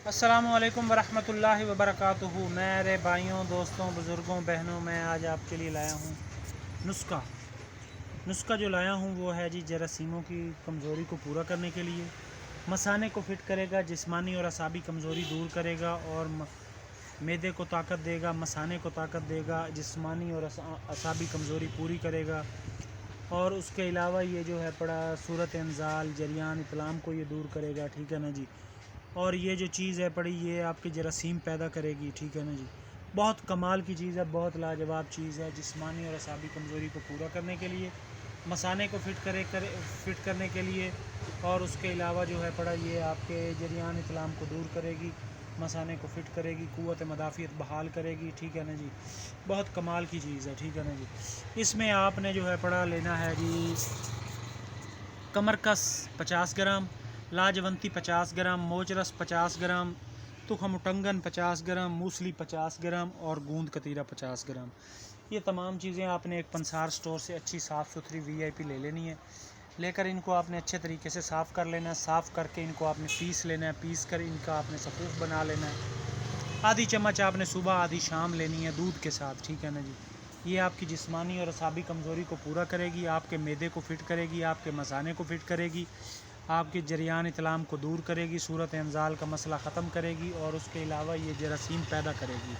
अस्सलामुअलैकुम वरहमतुल्लाहि वबरकातुहू। मेरे भाइयों, दोस्तों, बुज़ुर्गों, बहनों, मैं आज आपके लिए लाया हूँ नुस्खा जो लाया हूँ वो है जी जरासीमों की कमज़ोरी को पूरा करने के लिए। मसाने को फिट करेगा, जिस्मानी और असाबी कमज़ोरी दूर करेगा और मैदे को ताकत देगा, मसाने को ताकत देगा, जिस्मानी और असाबी कमज़ोरी पूरी करेगा। और उसके अलावा ये जो है पड़ा सूरत इंजाल, जरियान इतलाम को ये दूर करेगा, ठीक है ना जी। और ये जो चीज़ है पड़ी ये आपके जरासीम पैदा करेगी, ठीक है ना जी। बहुत कमाल की चीज़ है, बहुत लाजवाब चीज़ है जिस्मानी और असाबी कमज़ोरी को पूरा करने के लिए, मसाने को फिट करने के लिए। और उसके अलावा जो है पड़ा ये आपके जरियान इतलाम को दूर करेगी, मसाने को फिट करेगी, क़ुव्वत मदाफ़ियत बहाल करेगी, ठीक है ना जी। बहुत कमाल की चीज़ है, ठीक है ना जी। इसमें आपने जो है पड़ा लेना है जी कमरकस 50 ग्राम, लाजवंती 50 ग्राम, मोचरस 50 ग्राम, तुखम उटंगन 50 ग्राम, मूसली 50 ग्राम और गूंद कतीरा 50 ग्राम। ये तमाम चीज़ें आपने एक पंसार स्टोर से अच्छी साफ़ सुथरी VIP ले लेनी है। लेकर इनको आपने अच्छे तरीके से साफ़ कर लेना है। साफ़ करके इनको आपने पीस लेना है। पीस कर इनका आपने सफ़ूफ बना लेना है। आधी चम्मच आपने सुबह, आधी शाम लेनी है दूध के साथ, ठीक है ना जी। ये आपकी जिस्मानी और असाबी कमज़ोरी को पूरा करेगी, आपके मैदे को फिट करेगी, आपके मसाने को फिट करेगी, आपके जरियान इतलाम को दूर करेगी, सूरत इंजाल का मसला ख़त्म करेगी और उसके अलावा ये जरासीम पैदा करेगी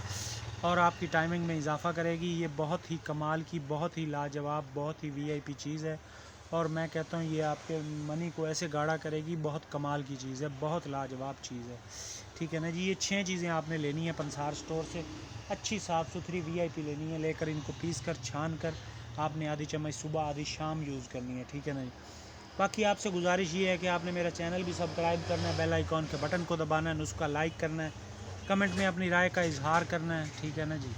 और आपकी टाइमिंग में इजाफ़ा करेगी। ये बहुत ही कमाल की, बहुत ही लाजवाब, बहुत ही VIP चीज़ है और मैं कहता हूँ ये आपके मनी को ऐसे गाढ़ा करेगी। बहुत कमाल की चीज़ है, बहुत लाजवाब चीज़ है, ठीक है ना जी। ये 6 चीज़ें आपने लेनी है पंसार स्टोर से, अच्छी साफ़ सुथरी VIP लेनी है। लेकर इनको पीस कर, छान कर आपने आधी चम्मच सुबह, आधी शाम यूज़ करनी है, ठीक है ना जी। बाकी आपसे गुजारिश ये है कि आपने मेरा चैनल भी सब्सक्राइब करना है, बेल आइकॉन के बटन को दबाना है, नुस्खा लाइक करना है, कमेंट में अपनी राय का इजहार करना है, ठीक है ना जी।